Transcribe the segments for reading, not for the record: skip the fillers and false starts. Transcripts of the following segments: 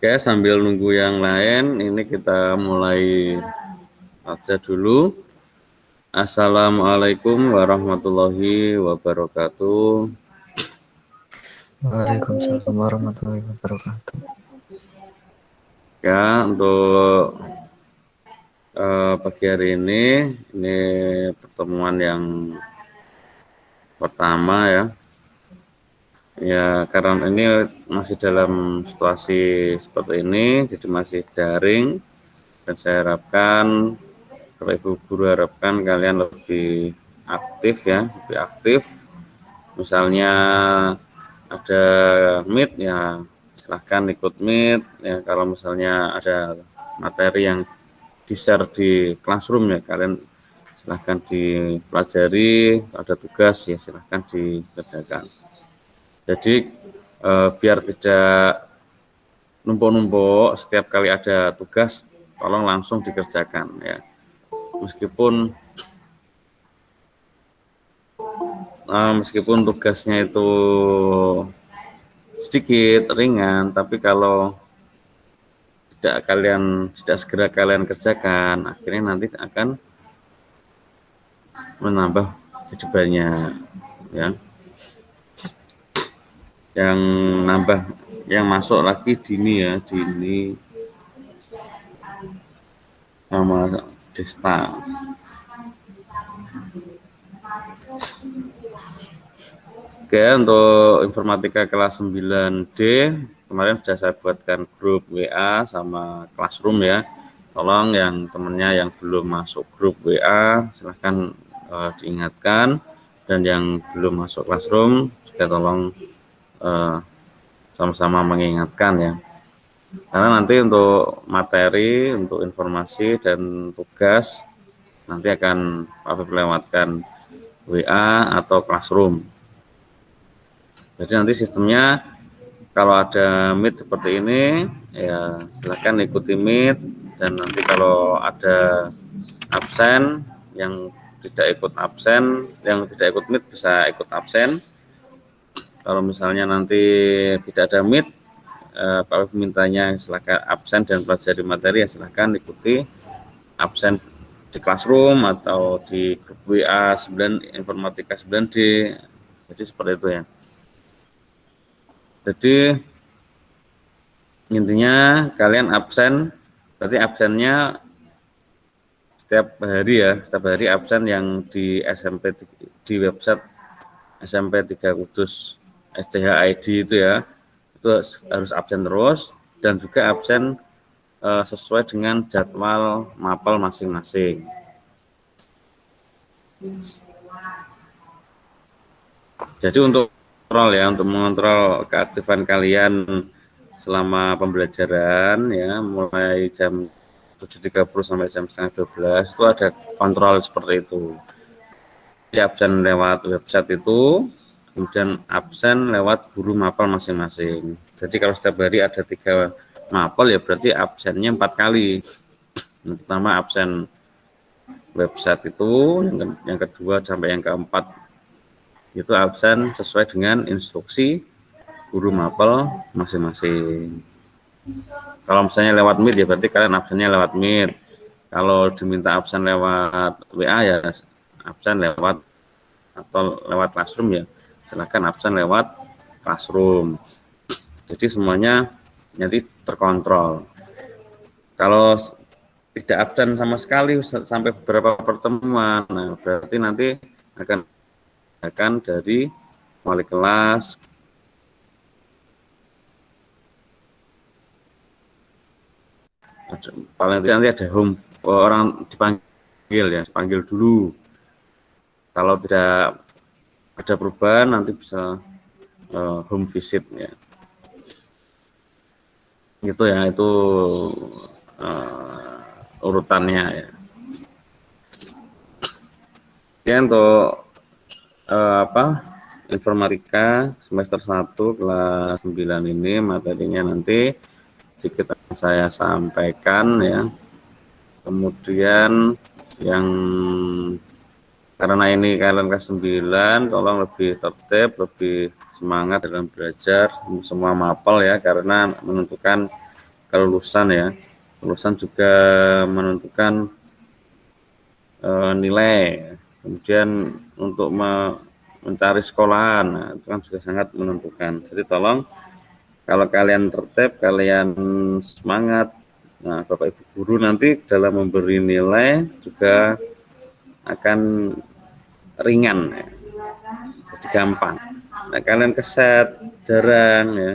Oke, sambil nunggu yang lain, ini kita mulai aja dulu. Assalamualaikum warahmatullahi wabarakatuh. Waalaikumsalam warahmatullahi wabarakatuh. Ya, untuk pagi hari ini pertemuan yang pertama ya. Ya, karena ini masih dalam situasi seperti ini, jadi masih daring, dan saya harapkan, Bapak Ibu Guru harapkan kalian lebih aktif ya, lebih aktif. Misalnya ada meet ya, silahkan ikut meet ya. Kalau misalnya ada materi yang di-share di classroom ya, kalian silahkan dipelajari. Ada tugas ya, silahkan dikerjakan. Jadi biar tidak numpuk-numpuk, setiap kali ada tugas tolong langsung dikerjakan ya. Meskipun tugasnya itu sedikit ringan, tapi kalau tidak segera kalian kerjakan, akhirnya nanti akan menambah jadi banyak ya. Yang nambah, yang masuk lagi dini ya, dini sama Desta. Oke, untuk informatika kelas 9D kemarin sudah saya buatkan grup WA sama Classroom ya. Tolong yang temennya yang belum masuk grup WA silahkan diingatkan, dan yang belum masuk Classroom juga tolong sama-sama mengingatkan ya. Karena nanti untuk materi, untuk informasi dan tugas nanti akan Pak lewatkan WA atau Classroom. Jadi nanti sistemnya kalau ada meet seperti ini ya silakan ikuti meet, dan nanti kalau ada absen yang tidak ikut meet bisa ikut absen. Kalau misalnya nanti tidak ada meet, Pak mintanya silakan absen dan pelajari materi ya silakan ikuti absen di Classroom atau di grup WA 9 informatika 9D. Jadi seperti itu ya. Jadi intinya kalian absen, berarti absennya setiap hari absen yang di SMP, di website SMP 3 Kudus SCHID itu ya, itu harus absen terus, dan juga absen sesuai dengan jadwal mapel masing-masing. Jadi untuk mengontrol keaktifan kalian selama pembelajaran ya, mulai jam 7.30 sampai jam setengah 12 itu ada kontrol seperti itu. Jadi absen lewat website itu, kemudian absen lewat guru mapel masing-masing. Jadi kalau setiap hari ada 3 mapel ya berarti absennya 4 kali. Yang pertama absen website itu, yang kedua sampai yang keempat itu absen sesuai dengan instruksi guru mapel masing-masing. Kalau misalnya lewat Meet ya berarti kalian absennya lewat Meet. Kalau diminta absen lewat WA ya absen lewat, atau lewat Classroom ya silakan absen lewat Classroom. Jadi semuanya nanti terkontrol. Kalau tidak absen sama sekali sampai beberapa pertemuan, nah berarti nanti akan dari wali kelas paling tidak nanti ada orang dipanggil dulu. Kalau tidak ada perubahan nanti bisa home visit ya. Gitu ya, itu urutannya ya. Ya untuk informatika semester 1 kelas 9 ini materinya nanti sedikit saya sampaikan ya. Kemudian yang karena ini kalian kelas 9, tolong lebih tertib, lebih semangat dalam belajar semua mapel ya, karena menentukan kelulusan ya. Kelulusan juga menentukan nilai. Kemudian untuk mencari sekolahan, nah, itu kan juga sangat menentukan. Jadi tolong kalau kalian tertib, kalian semangat, nah Bapak Ibu guru nanti dalam memberi nilai juga akan ringan, ya. Jadi gampang. Nah kalian keset, jarang ya,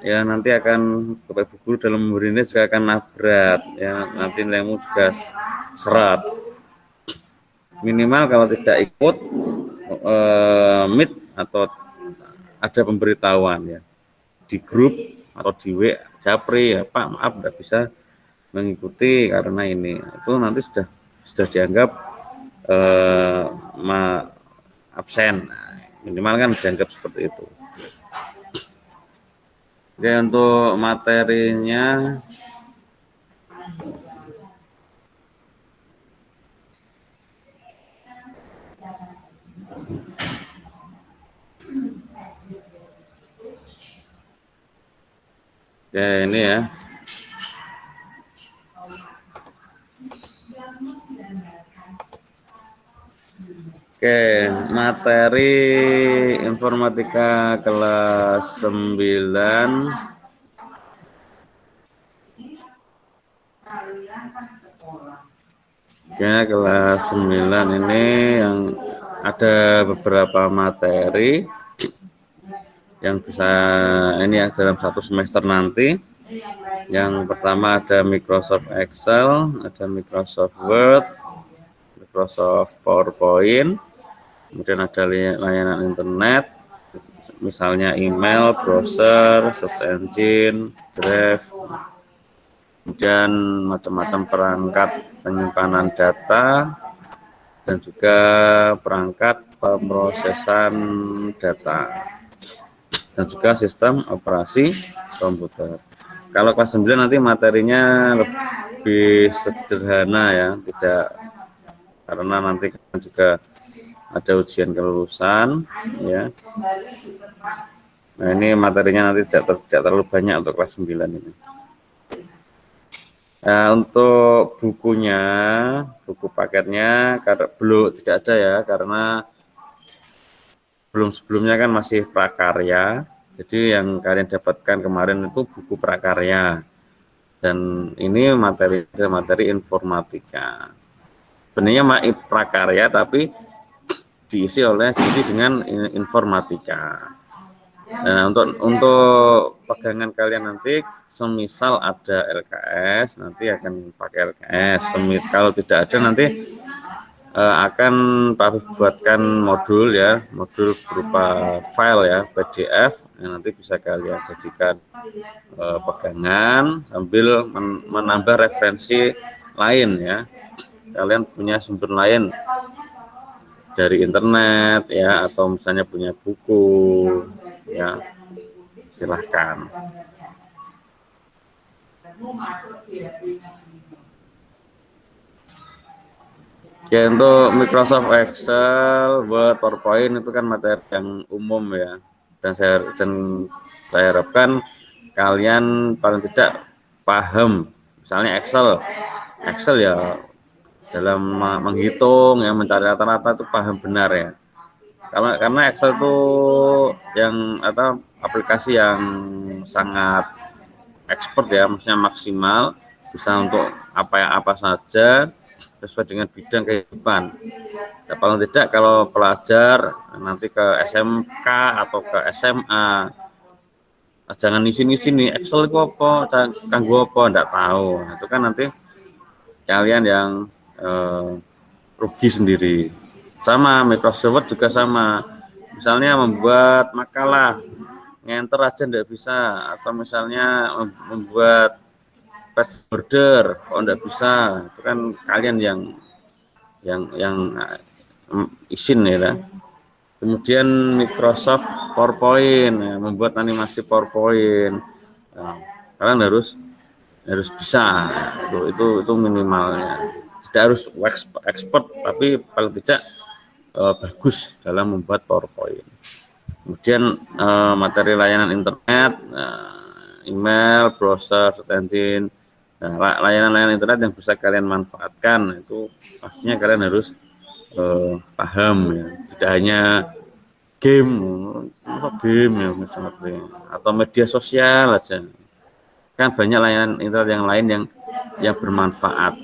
ya nanti akan Bapak Ibu guru dalam memberi nilai juga akan nabrak, ya nanti nilaimu juga seret. Minimal kalau tidak ikut meet atau ada pemberitahuan ya di grup atau di W Japri ya Pak maaf tidak bisa mengikuti karena ini itu nanti sudah dianggap absen. Nah, minimal kan dianggap seperti itu. Oke, untuk materinya ya ini ya. Oke, materi informatika kelas 9 ya, kelas 9 ini yang ada beberapa materi yang bisa ini ya dalam satu semester nanti. Yang pertama ada Microsoft Excel, ada Microsoft Word, Microsoft PowerPoint, kemudian ada layanan internet, misalnya email, browser, search engine, Drive, kemudian macam-macam perangkat penyimpanan data, dan juga perangkat pemrosesan data, dan juga sistem operasi komputer. Kalau kelas 9 nanti materinya lebih sederhana ya, tidak karena nanti kan juga ada ujian kelulusan ya. Nah ini materinya nanti tidak terlalu banyak untuk kelas 9 ini. Nah, untuk bukunya, buku paketnya belum tidak ada ya, karena belum sebelumnya kan masih prakarya. Jadi yang kalian dapatkan kemarin itu buku prakarya, dan ini materi informatika. Sebenarnya prakarya tapi diisi dengan informatika. Nah, untuk pegangan kalian nanti, semisal ada LKS, nanti akan pakai LKS. Kalau tidak ada nanti akan Pak buatkan modul ya, modul berupa file ya, PDF, yang nanti bisa kalian jadikan pegangan sambil menambah referensi lain ya. Kalian punya sumber lain dari internet ya, atau misalnya punya buku ya, silahkan. Ya, untuk Microsoft Excel, Word, PowerPoint itu kan materi yang umum ya, dan saya harapkan kalian paling tidak paham. Misalnya Excel ya dalam menghitung ya, mencari rata-rata itu paham benar ya. Karena Excel itu yang aplikasi yang sangat expert ya, maksudnya maksimal, bisa untuk apa saja sesuai dengan bidang kehidupan. Nah, paling tidak kalau pelajar nanti ke SMK atau ke SMA, jangan ngisi-ngisi nih Excel itu apa, kanggo apa, enggak tahu. Nah, itu kan nanti kalian yang rugi sendiri. Sama Microsoft Word juga sama. Misalnya membuat makalah, ngenter aja enggak bisa, atau misalnya membuat page order, kok enggak bisa, itu kan kalian yang izin ya. Kemudian Microsoft PowerPoint ya, membuat animasi PowerPoint. Nah, kalian harus bisa, itu minimalnya. Tidak harus expert, tapi paling tidak bagus dalam membuat PowerPoint. Kemudian materi layanan internet, email, browser, search engine, nah, layanan-layanan internet yang bisa kalian manfaatkan itu pastinya kalian harus paham ya. Tidak hanya game, ya misalnya, atau media sosial aja. Kan banyak layanan internet yang lain yang bermanfaat.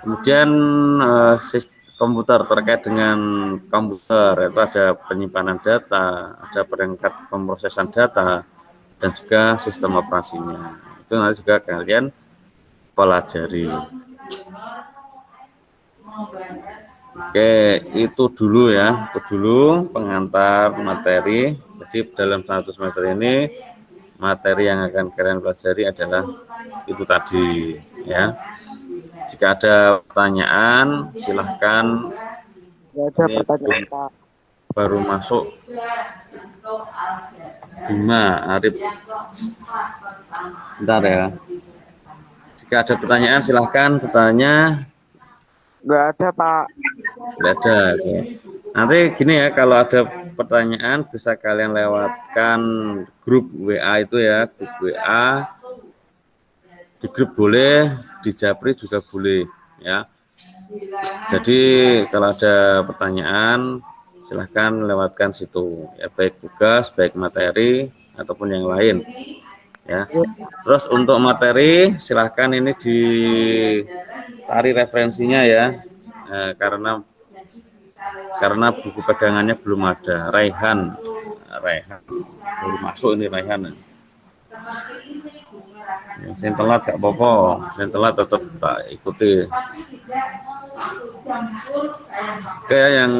Kemudian komputer, terkait dengan komputer itu ada penyimpanan data, ada perangkat pemrosesan data, dan juga sistem operasinya. Itu nanti juga kalian pelajari. Oke, itu dulu ya, itu dulu pengantar materi. Jadi dalam 100 meter ini materi yang akan kalian pelajari adalah itu tadi ya. Jika ada pertanyaan silahkan. Nggak ada Ini pertanyaan Pak. baru masuk Bima Arif. Bentar ya. Jika ada pertanyaan silahkan bertanya. Nggak ada Pak. Tidak ada. Ya. Nanti gini ya, kalau ada pertanyaan bisa kalian lewatkan grup WA itu ya, grup WA. Di grup boleh, di Japri juga boleh ya. Jadi kalau ada pertanyaan silahkan lewatkan situ ya, baik tugas, baik materi ataupun yang lain ya. Terus untuk materi silahkan ini dicari referensinya ya, karena buku pegangannya belum ada. Raihan baru masuk ini Raihan. Yang telat gak apa-apa, yang telat tetap tak ikuti. Oke, yang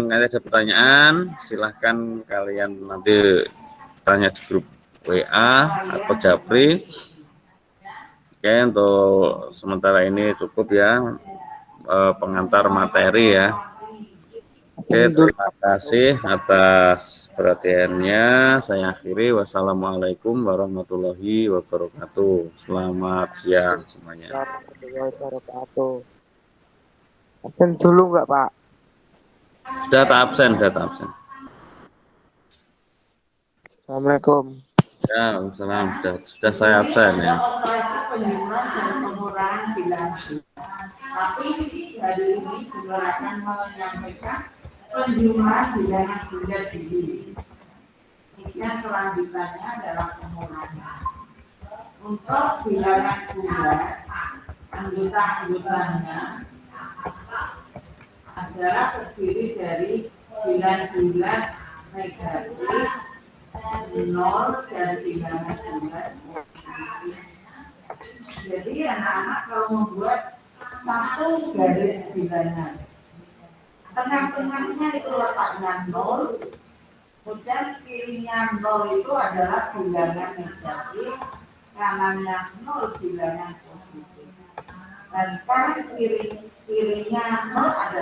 ada pertanyaan silahkan kalian nanti tanya di grup WA atau Japri. Oke, untuk sementara ini cukup ya pengantar materi ya. Oke, terima kasih atas perhatiannya. Saya akhiri. Wassalamualaikum warahmatullahi wabarakatuh. Selamat siang semuanya. Warahmatullahi wabarakatuh. Absen dulu nggak Pak? Sudah tak absen, sudah tak absen. Assalamualaikum. Ya, salam. Sudah saya absen ya. Tapi hari ini juga akan menyampaikan penjumlahan bilangan bunda diri. Kemudian kelanjutannya adalah pengurangan. Untuk bilangan bunda, anggota-anggotanya adalah terdiri dari bilangan negatif, 0 dan bilangan bulan. Jadi anak-anak kalau membuat satu garis bilangan, tengah-tengahnya itu letaknya 0, kemudian kirinya 0 itu adalah bilangan negatif, kanannya 0 bilangan positif. Dan sekarang kirinya 0 adalah